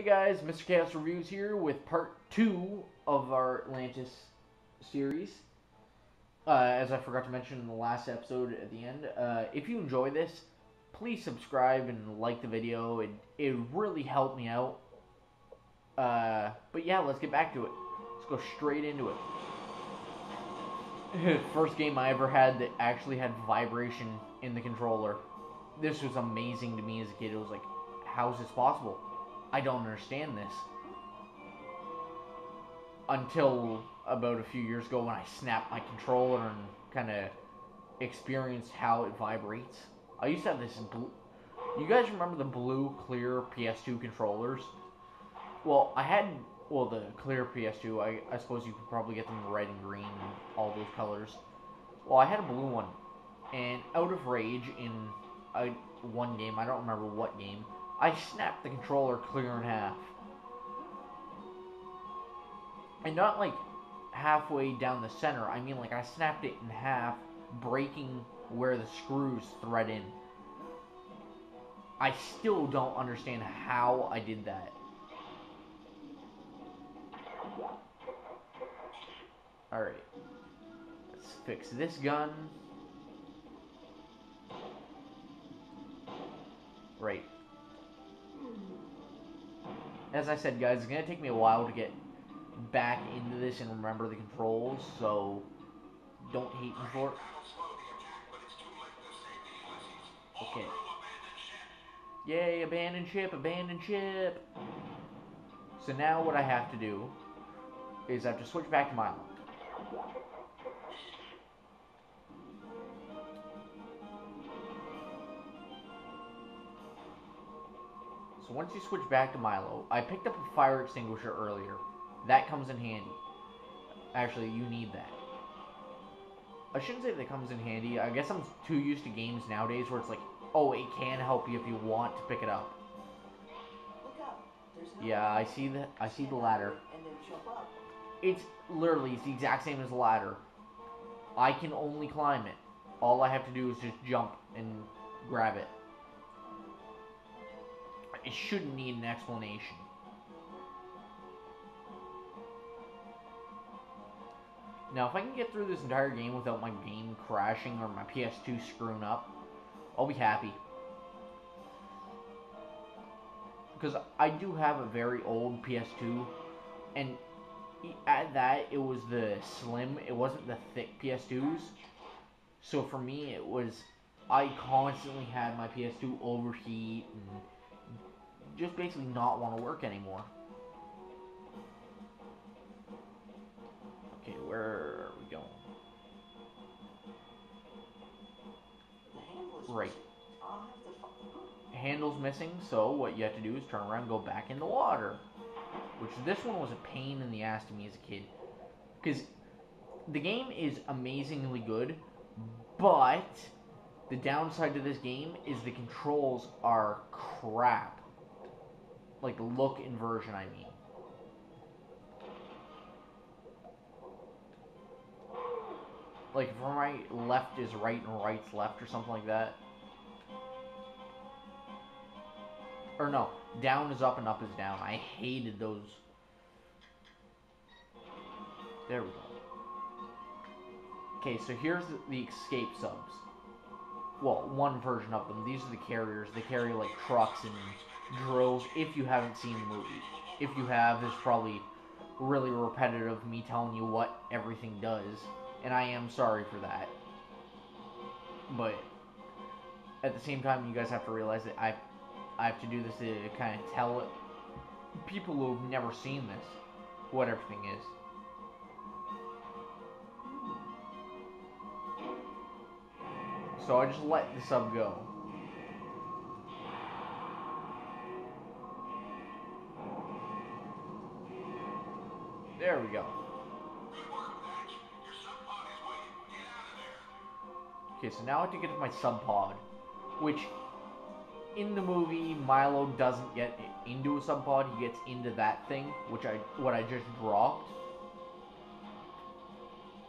Hey guys, Mr. Chaos Reviews here with part 2 of our Atlantis series. As I forgot to mention in the last episode at the end, if you enjoy this, please subscribe and like the video. It really helped me out. But yeah, let's get back to it. Let's go straight into it. First game I ever had that actually had vibration in the controller. This was amazing to me as a kid. It was like, how is this possible? I don't understand this. Until about a few years ago when I snapped my controller and kind of experienced how it vibrates. I used to have this blue... You guys remember the blue, clear PS2 controllers? Well, I had... Well, the clear PS2, I suppose you could probably get them red and green and all those colors. Well, I had a blue one. And out of rage in one game, I don't remember what game, I snapped the controller clear in half. And not like halfway down the center, I mean like I snapped it in half, breaking where the screws thread in. I still don't understand how I did that. Alright. Let's fix this gun. Right. As I said, guys, it's going to take me a while to get back into this and remember the controls, so don't hate me for it. Okay. Yay, abandoned ship, abandoned ship! So now what I have to do is I have to switch back to Milo. So once you switch back to Milo, I picked up a fire extinguisher earlier. That comes in handy. Actually, you need that. I shouldn't say that comes in handy. I guess I'm too used to games nowadays where it's like, oh, it can help you if you want to pick it up. Yeah, I see the ladder. It's literally the exact same as the ladder. I can only climb it. All I have to do is just jump and grab it. It shouldn't need an explanation. Now, if I can get through this entire game without my game crashing or my PS2 screwing up, I'll be happy. Because I do have a very old PS2, and at that, it was the slim, it wasn't the thick PS2s. So for me, it was, I constantly had my PS2 overheat and just basically not want to work anymore. Okay, where are we going? Right. Handle's missing, so what you have to do is turn around and go back in the water. Which this one was a pain in the ass to me as a kid. Because the game is amazingly good, but the downside to this game is the controls are crap. Like look inversion, I mean. Like from right, left is right and right's left or something like that. Or no, down is up and up is down. I hated those. There we go. Okay, so here's the escape subs. Well, one version of them. These are the carriers. They carry like trucks and drills, if you haven't seen the movie. If you have, it's probably really repetitive, me telling you what everything does. And I am sorry for that. But at the same time, you guys have to realize that I have to do this to kind of tell people who have never seen this what everything is. So I just let the sub go. There we go. Okay, so now I have to get to my sub pod, which in the movie Milo doesn't get into a sub pod. He gets into that thing, which what I just dropped.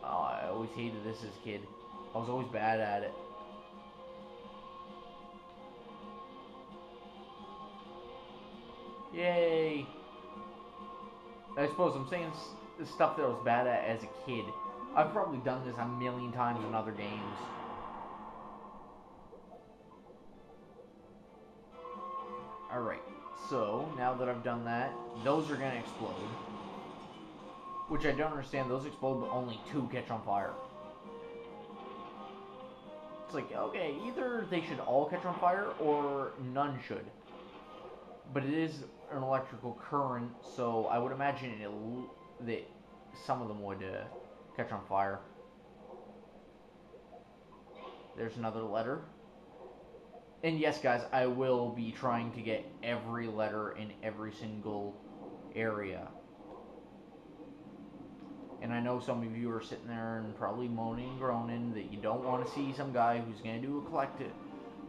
Oh, I always hated this as a kid. I was always bad at it. Yay! I suppose I'm saying stuff that I was bad at as a kid. I've probably done this a million times in other games. Alright, so now that I've done that, those are gonna explode. Which I don't understand, those explode but only 2 catch on fire. It's like, okay, either they should all catch on fire or none should. But it is an electrical current, so I would imagine that some of them would catch on fire. There's another letter. And yes, guys, I will be trying to get every letter in every single area. And I know some of you are sitting there and probably moaning and groaning that you don't want to see some guy who's going to do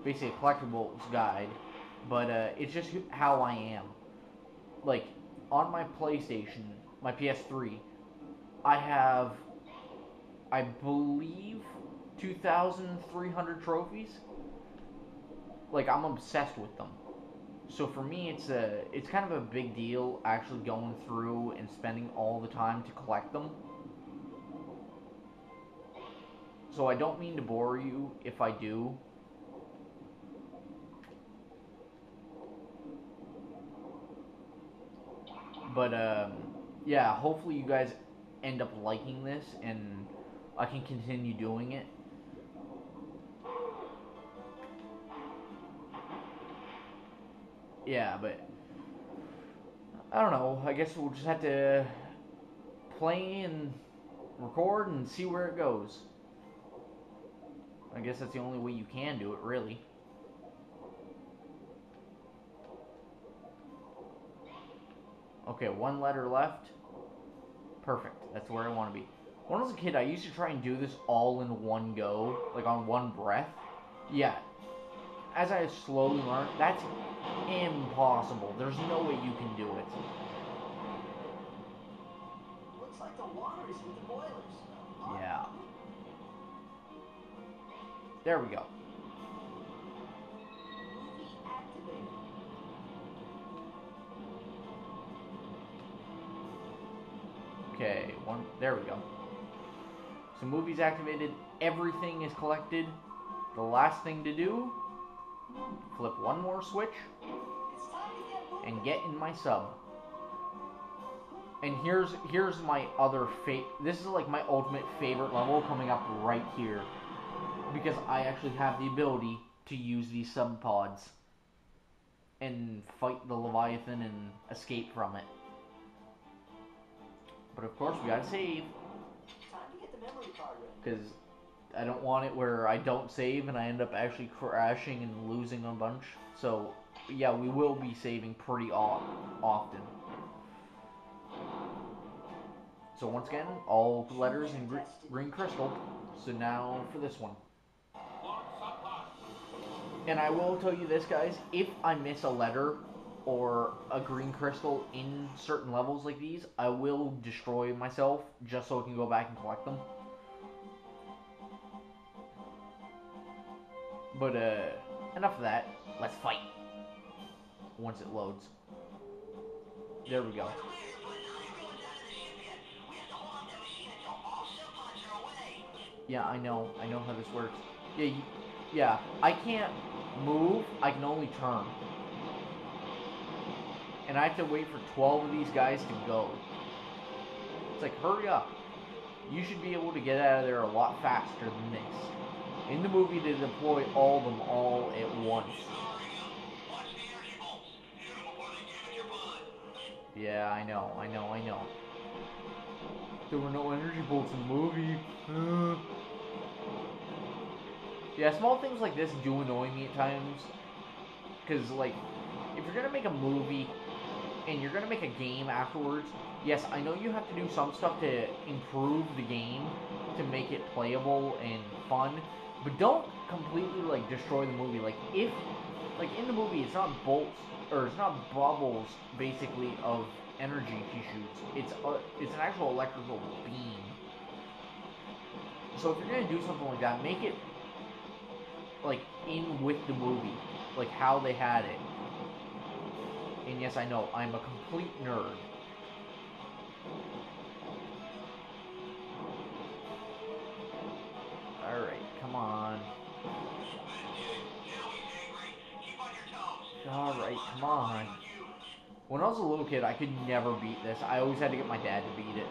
basically a collectibles guide. But it's just how I am. Like, on my PlayStation, my PS3, I have, I believe, 2,300 trophies. Like, I'm obsessed with them. So for me, it's kind of a big deal actually going through and spending all the time to collect them. So I don't mean to bore you if I do. But yeah, hopefully you guys end up liking this and I can continue doing it. Yeah, but I don't know. I guess we'll just have to play and record and see where it goes. I guess that's the only way you can do it, really. Okay, 1 letter left. Perfect. That's where I want to be. When I was a kid, I used to try and do this all in one go, like on one breath. Yeah. As I slowly learned, that's impossible. There's no way you can do it. Looks like the water is in the boilers. Yeah. There we go. Movie activated. Okay, there we go. So movie's activated, everything is collected. The last thing to do, flip one more switch It's time to get moving. and get in my sub. And here's my other this is like my ultimate favorite level coming up right here. Because I actually have the ability to use these sub pods and fight the Leviathan and escape from it. But of course we gotta save. Time to get the memory card ready. Because I don't want it where I don't save and I end up actually crashing and losing a bunch. So yeah, we will be saving pretty often. So once again, all letters in green crystal. So now for this one. And I will tell you this, guys, if I miss a letter or a green crystal in certain levels like these, I will destroy myself just so I can go back and collect them. But enough of that. Let's fight. Once it loads. There we go. Yeah, I know how this works. Yeah, I can't move, I can only turn. And I have to wait for 12 of these guys to go. It's like, hurry up. You should be able to get out of there a lot faster than this. In the movie, they deploy all of them all at once. Yeah, I know. There were no energy bolts in the movie. Yeah, small things like this do annoy me at times. Because, like, if you're going to make a movie and you're going to make a game afterwards, yes, I know you have to do some stuff to improve the game to make it playable and fun. But don't completely, like, destroy the movie. Like, in the movie, it's not bolts, or it's not bubbles, basically, of energy she shoots. It's an actual electrical beam. So if you're going to do something like that, make it like in with the movie, like how they had it And yes, I know, I'm a complete nerd. Alright, come on. Alright, come on. When I was a little kid, I could never beat this. I always had to get my dad to beat it.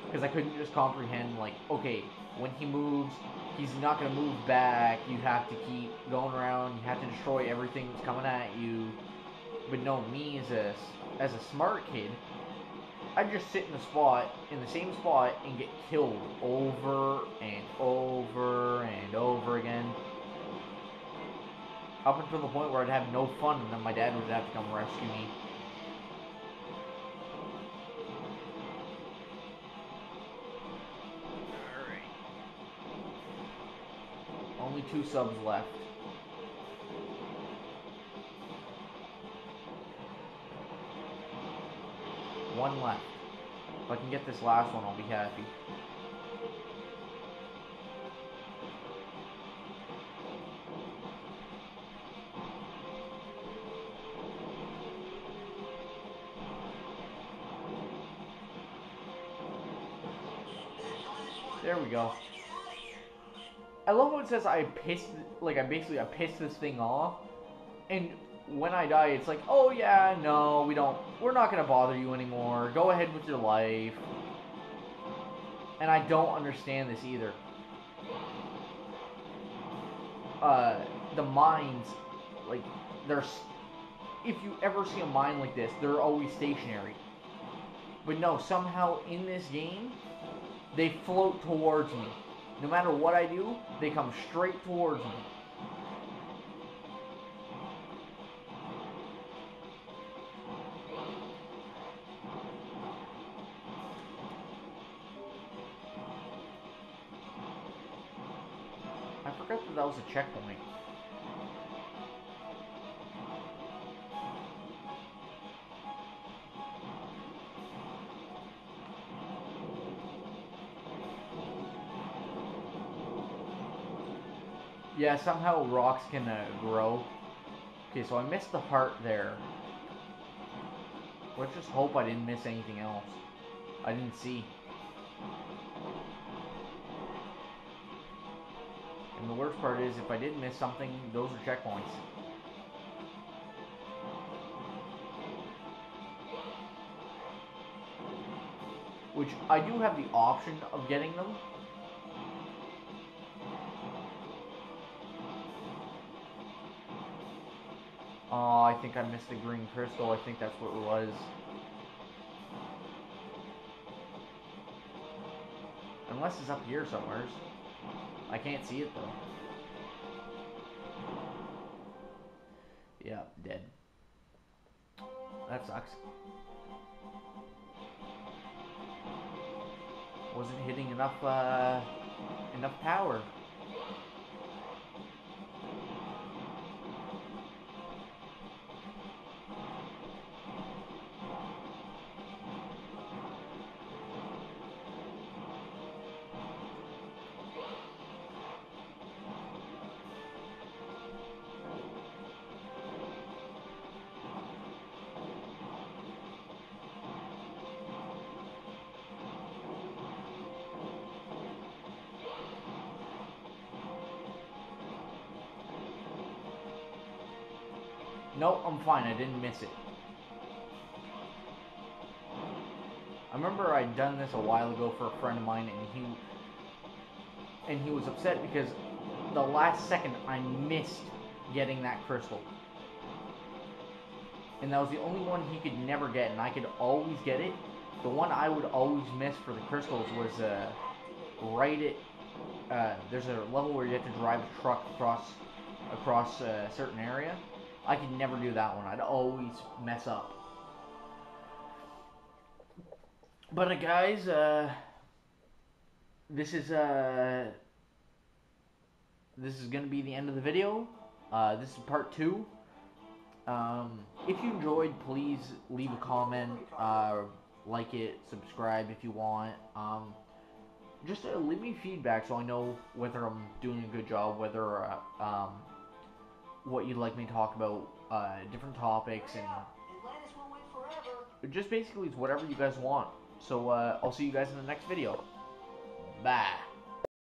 Because I couldn't just comprehend, like, okay, when he moves, he's not going to move back. You have to keep going around. You have to destroy everything that's coming at you. But no, me as a smart kid, I'd just sit in the same spot, and get killed over and over and over again. Up until the point where I'd have no fun, and then my dad would have to come rescue me. Alright. Only 2 subs left. One left. If I can get this last one, I'll be happy. There we go. I love how it says I pissed this thing off, and when I die, it's like, oh yeah, no, we're not gonna bother you anymore. Go ahead with your life. And I don't understand this either. The mines, like, if you ever see a mine like this, they're always stationary. But no, somehow in this game, they float towards me. No matter what I do, they come straight towards me. I forgot that was a checkpoint. Yeah, somehow rocks can grow. Okay, so I missed the heart there. Let's just hope I didn't miss anything else. I didn't see. And the worst part is, if I did miss something, those are checkpoints. Which, I do have the option of getting them. Oh, I think I missed the green crystal. I think that's what it was. Unless it's up here somewhere. I can't see it though. Yeah, dead. That sucks. Wasn't hitting enough power. Nope, I'm fine. I didn't miss it. I remember I'd done this a while ago for a friend of mine, and he was upset because the last second I missed getting that crystal. And that was the only one he could never get, and I could always get it. The one I would always miss for the crystals was right at there's a level where you have to drive a truck across a certain area. I could never do that one. I'd always mess up. But guys, this is gonna be the end of the video. This is part 2. If you enjoyed, please leave a comment, like it, subscribe if you want. Just leave me feedback so I know whether I'm doing a good job, whether what you'd like me to talk about, different topics, and it just basically is whatever you guys want. So I'll see you guys in the next video. Bye.